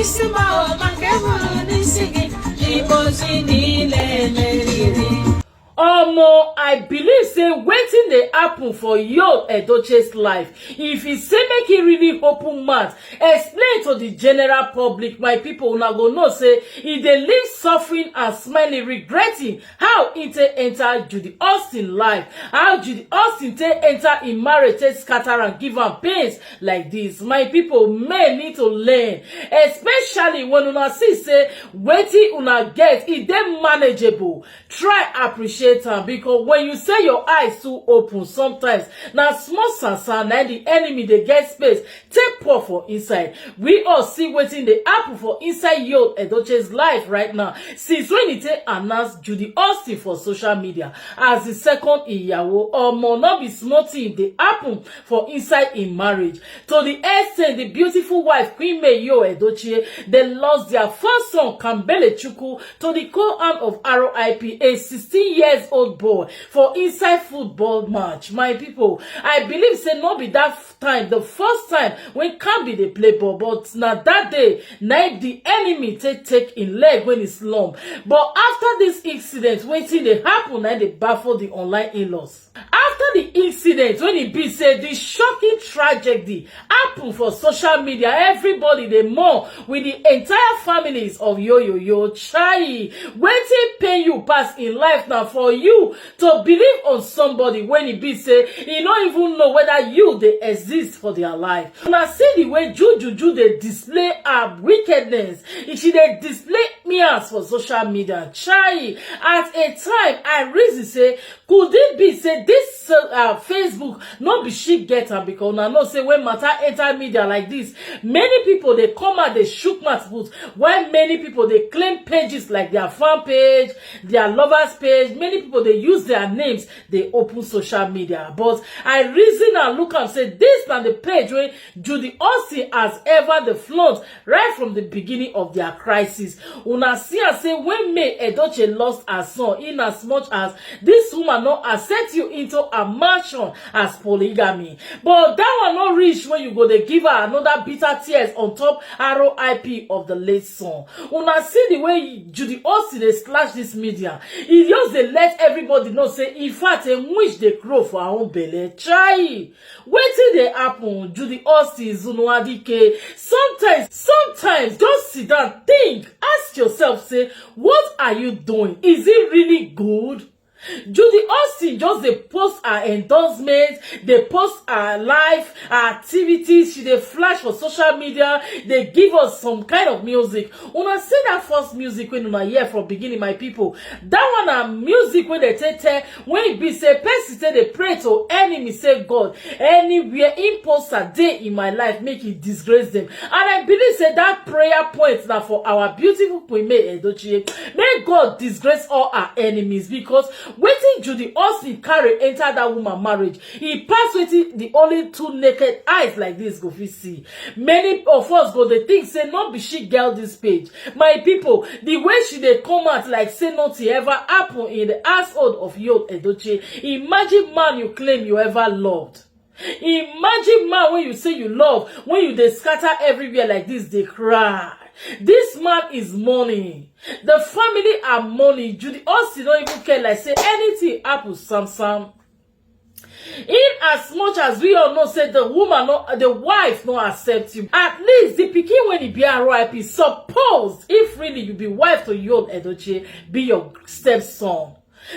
Isima makeburu nisigi ibozi nile meriri. Omo, I believe say wetin dey happen for Yul Edochie's life. If he say make he really open mouth, explain to the general public, my people una go know say he dey live suffering and smiling, regretting how he take enter Judy Austin life, how Judy Austin take enter in marriage, take scatter and give am pains like this. My people, men need to learn, especially when una see say wetin una get e dey manageable. Try appreciate am, because when you say your eyes too open, sometimes na small sansan na the enemy dey get space take pour for inside. We all see wetin dey happen for inside Yul Edochie's life right now since when he take announce Judy Austin for social media as the second iyawo. Omo, no be small thing dey happen for inside in marriage, to the extent the beautiful wife Queen May Yul Edochie they lost their first son Kambele Chukwu to the cold hand of RIP, a 16-year-old boy, for inside football match. My people, I believe say no be that time the first time when Kambi dey play ball, but na that day na the enemy take in leg when it's long. But after this incident, wetin dey happen na dey baffle the online in-laws. After the incident, when it be said the shocking tragedy happened for social media, everybody dey mourn with the entire families of Yo Chai. Wetin pain you pass in life now for you to believe on somebody when it be say you don't even know whether you they exist for their life. Now see the way Juju they display her wickedness, she they display means for social media. Chai, at a time I reason say could it be say this Facebook not be she get her, because I know say when matter enter media like this, many people they come out they shook mouth put, while many people they claim pages like their fan page, their lovers page. Many people they use their names, they open social media. But I reason and look and say this na the page where Judy Austin has ever the flaunt right from the beginning of their crisis. Una see and say when May Edochie lost her son, in as much as this woman not accept you into a mansion as polygamy, but that one not reach when you go they give her another bitter tears on top RIP of the late son. Una see the way Judy Austin they slash this media. It just they let everybody know say in fact a wish they grow for her own belly. Try wetin dey happen. Judy Austin Zunuadike. Sometimes just sit down, think, ask yourself, say what are you doing? Is it really good? Judy Austin just they post her endorsements, they post her life, her activities, she they flash for social media, they give us some kind of music. Una say that first music when una hear from beginning, my people, that one a music when they tell when it be say person say they pray to enemy, say God anywhere imposter day in my life make it disgrace them. And I believe say that prayer point now for our beautiful Queen May Edochie, may God disgrace all our enemies, because wetin Judy Austin carry enter that woman marriage, he pass wetin the only two naked eyes like this go fit see. Many of us go they think say not be she girl this page. My people, the way she they come out like say nothing ever happen in the household of Yul Edochie. Imagine man you claim you ever loved. Imagine man when you say you love, when you they scatter everywhere like this, they cry. This man is money. The family are money. Judy Austin don't even care, like say anything happens, Sam. In as much as we all know say the woman the wife no accept you, at least the pikin when he be RIP, suppose if really you be wife to Yul Edochie, be your stepson.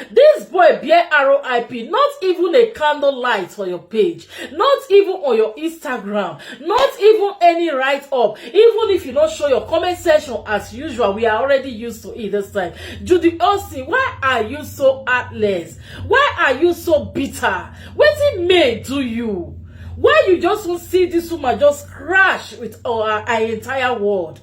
This boy bear RIP, not even a candle light for your page, not even on your Instagram, not even any write-up. Even if you don't show your comment section as usual, we are already used to it this time. Judy Austin, why are you so heartless? Why are you so bitter? What it may do you? Why you just won't see this woman just crash with our entire world?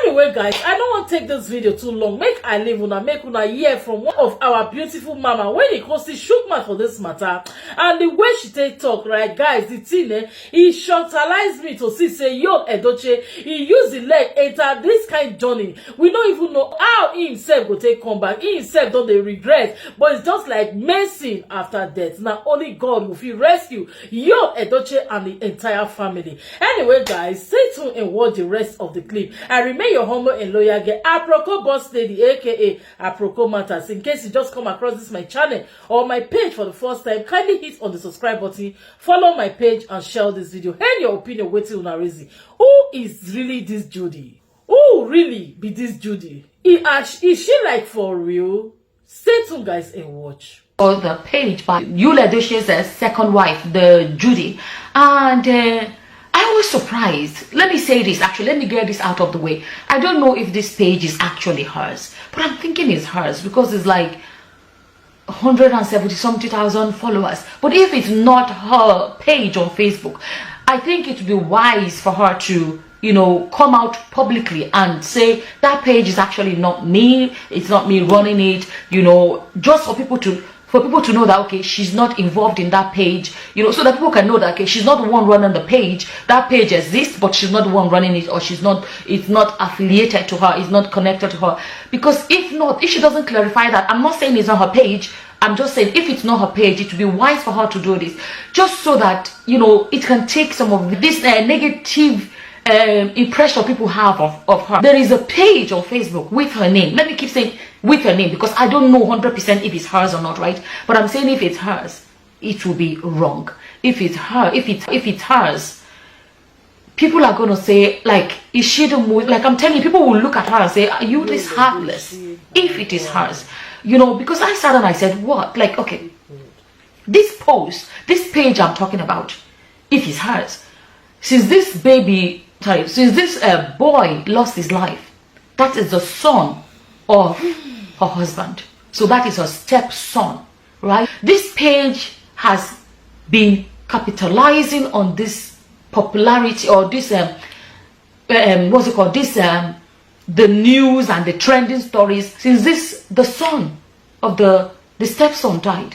Anyway, guys, I don't want to take this video too long. Make I leave una, make una hear from one of our beautiful mama when it comes to shook mouth for this matter. And the way she take talk, right, guys, the thing, he shockalized me to see, say, yo, Edoche, he use the leg enter this kind of journey. We don't even know how he himself go take come back. He himself don't they regret, but it's just like medicine after death. Now, only God will feel rescue yo, Edoche, and the entire family. Anyway, guys, stay tuned and watch the rest of the clip. I remain your humble and loyal girl, Aproko Boss Lady, aka Aproko Matters. In case you just come across this my channel or my page for the first time, kindly hit on the subscribe button, follow my page, and share this video. And your opinion waiting on Arizi. Who is really this Judy? Who really be this Judy? Is she like for real? Stay tuned, guys, and watch. Or the page by Edoche's second wife, the Judy, and I was surprised. Let me say this, actually, let me get this out of the way. I don't know if this page is actually hers, but I'm thinking it's hers because it's like 170,000 followers. But if it's not her page on Facebook, I think it would be wise for her to, you know, come out publicly and say that page is actually not me, it's not me running it, you know, just for people to know that, okay, she's not involved in that page, you know, so that people can know that, okay, she's not the one running the page. That page exists, but she's not the one running it, or it's not affiliated to her, it's not connected to her. Because if she doesn't clarify that, I'm not saying it's not her page, I'm just saying if it's not her page, it would be wise for her to do this, just so that, you know, it can take some of this negative impression people have of her. There is a page on Facebook with her name. Let me keep saying with her name because I don't know 100% if it's hers or not, right? But I'm saying if it's hers, it will be wrong. If it's hers, people are gonna say, like, is she the most, like, I'm telling you, people will look at her and say, are you this heartless? If it is hers, you know, because I sat and I said, what? Like, okay, this post, this page I'm talking about, if it's hers, since this boy lost his life, that is the son of her husband. So that is her stepson, right? This page has been capitalizing on this popularity, or this what's it called, this the news and the trending stories, since the son of the stepson died,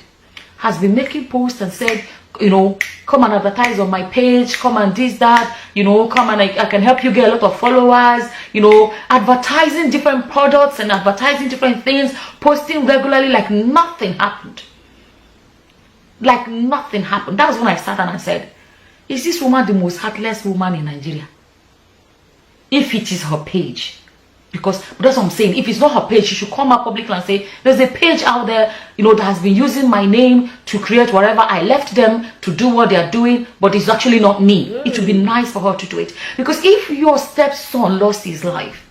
has been making posts and said, you know, come and advertise on my page, come and this, that, you know, come and I can help you get a lot of followers, you know, advertising different products and advertising different things, posting regularly like nothing happened. Like nothing happened. That was when I sat and I said, is this woman the most heartless woman in Nigeria? If it is her page. Because that's what I'm saying. If it's not her page, she should come out publicly and say, there's a page out there, you know, that has been using my name to create whatever. I left them to do what they're doing, but it's actually not me. It would be nice for her to do it. Because if your stepson lost his life,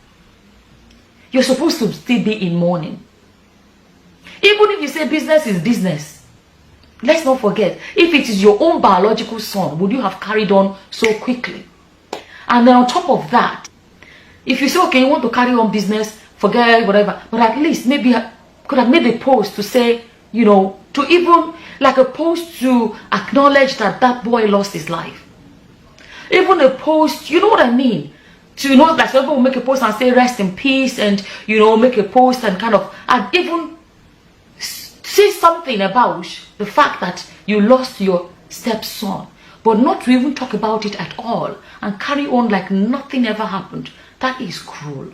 you're supposed to still be in mourning. Even if you say business is business, let's not forget, if it is your own biological son, would you have carried on so quickly? And then on top of that, if you say, okay, you want to carry on business, forget whatever, but at least maybe I could have made a post to say, you know, to even like a post to acknowledge that that boy lost his life. Even a post, you know what I mean? To, you know, like some people will make a post and say rest in peace, and, you know, make a post and kind of, and even say something about the fact that you lost your stepson, but not to even talk about it at all and carry on like nothing ever happened. That is cruel.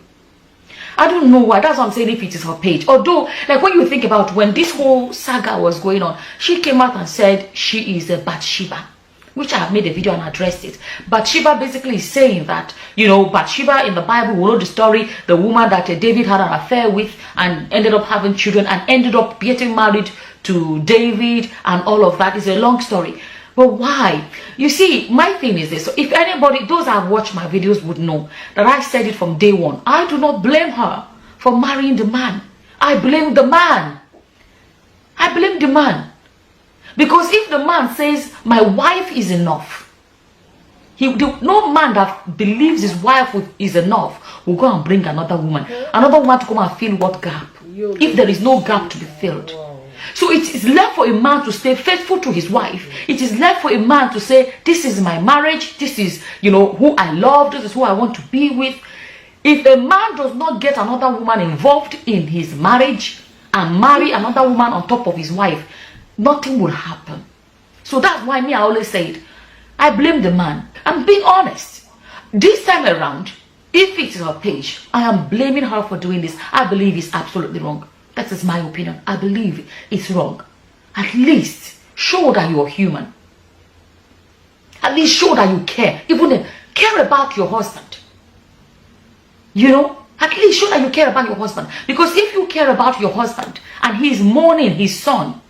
I don't know why. That's what I'm saying, if it is her page. Although, like, when you think about when this whole saga was going on, she came out and said she is a Bathsheba, which I have made a video and addressed it. Bathsheba basically is saying that, you know, Bathsheba in the Bible, we know the story, the woman that David had an affair with and ended up having children and ended up getting married to David, and all of that is a long story. But why? You see, my thing is this. So if anybody, those that have watched my videos would know that I said it from day one. I do not blame her for marrying the man. I blame the man. I blame the man. Because if the man says, my wife is enough, no man that believes his wife is enough will go and bring another woman. Another woman to come and fill what gap? If there is no gap to be filled. So it is left for a man to stay faithful to his wife. It is left for a man to say, this is my marriage, this is, you know, who I love, this is who I want to be with. If a man does not get another woman involved in his marriage and marry another woman on top of his wife, nothing will happen. So that's why me, I always say it. I blame the man. I'm being honest. This time around, if it is her page, I am blaming her for doing this. I believe it's absolutely wrong. That is my opinion. I believe it's wrong. At least show that you're human. At least show that you care. Even care about your husband. You know, at least show that you care about your husband. Because if you care about your husband and he's mourning his son,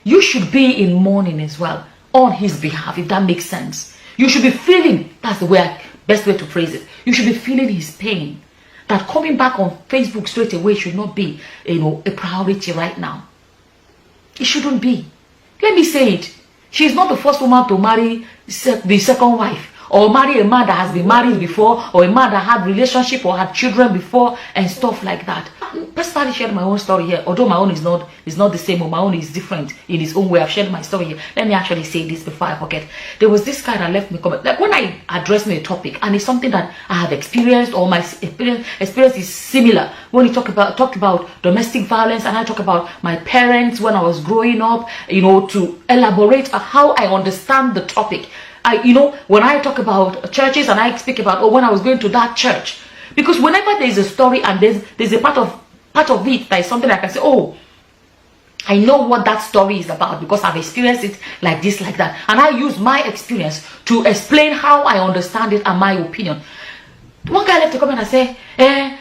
you should be in mourning as well on his behalf, if that makes sense. You should be feeling, that's the best way to phrase it. You should be feeling his pain. That coming back on Facebook straight away should not be, a priority right now. It shouldn't be. Let me say it. She's not the first woman to marry the second wife, or marry a man that has been married before, or a man that had relationship or had children before, and stuff like that. I personally shared my own story here, although my own is not the same, or my own is different in its own way. I've shared my story here. Let me actually say this before I forget. There was this guy that left me a comment. Like when I address me a topic, and it's something that I have experienced, or my experience is similar. When you talked about domestic violence, and I talk about my parents when I was growing up, to elaborate how I understand the topic. When I talk about churches and I speak about when I was going to that church, because whenever there is a story and there's a part of it that is something I can say, oh, I know what that story is about because I've experienced it like this, like that, and I use my experience to explain how I understand it and my opinion. One guy left a comment and said,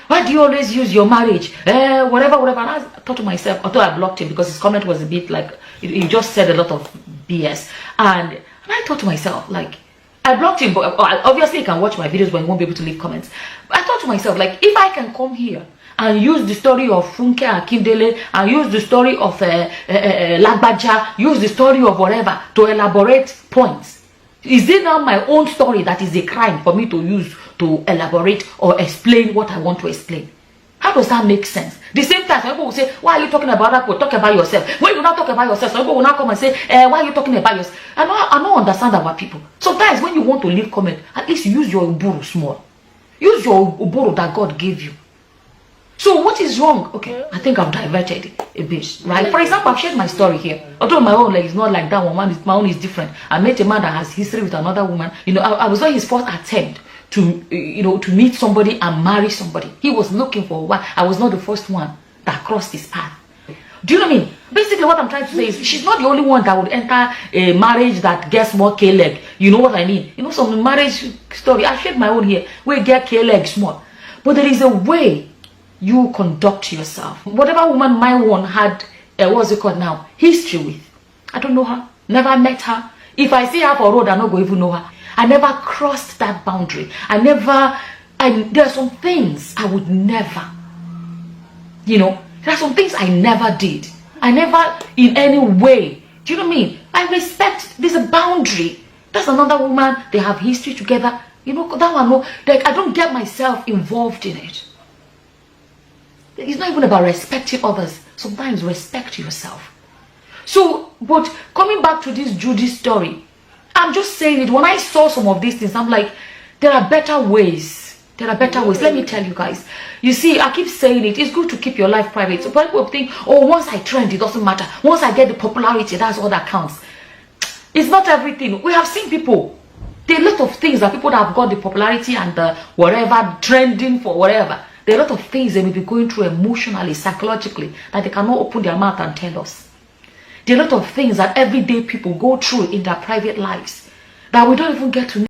why do you always use your marriage? Whatever. And I thought to myself, although I blocked him because his comment was a bit like, he just said a lot of BS. And I thought to myself, like, I blocked him, but obviously he can watch my videos but he won't be able to leave comments. But I thought to myself, like, if I can come here and use the story of Funke Akindele, and use the story of Lagbaja, use the story of whatever to elaborate points, is it now my own story that is a crime for me to use to elaborate or explain what I want to explain? How does that make sense? The same time, some people will say, why are you talking about that? Talk about yourself. When you not talk about yourself, some people will not come and say, why are you talking about yourself? I don't understand about people. Sometimes when you want to leave comment, at least use your uburu small. Use your uburu that God gave you. So what is wrong? Okay, I think I've diverted a bit, right? For example, I've shared my story here. Although my own is not like that one. My own is different. I met a man that has history with another woman. I was on his first attempt to meet somebody and marry somebody. He was looking for one. I was not the first one that crossed his path. Do you know what I mean? Basically what I'm trying to say is she's not the only one that would enter a marriage that gets more K-leg. You know what I mean? Some marriage story, I shared my own here, where get K-leg small. But there is a way you conduct yourself. Whatever woman my one had, what's it called now? History with. I don't know her. Never met her. If I see her for road, I don't go even know her. I never crossed that boundary. There are some things I would never, there are some things I never did. I never in any way, do you know what I mean? I respect, there's a boundary. That's another woman, they have history together. That one, no, like I don't get myself involved in it. It's not even about respecting others. Sometimes respect yourself. So, but coming back to this Judy story, I'm just saying it. When I saw some of these things, I'm like, there are better ways. There are better ways. Let me tell you guys. You see, I keep saying it. It's good to keep your life private. So people think, oh, once I trend, it doesn't matter. Once I get the popularity, that's all that counts. It's not everything. We have seen people. There are a lot of things that people that have got the popularity and the whatever, trending for whatever. There are a lot of things they may be going through emotionally, psychologically, that they cannot open their mouth and tell us. There are a lot of things that everyday people go through in their private lives that we don't even get to know.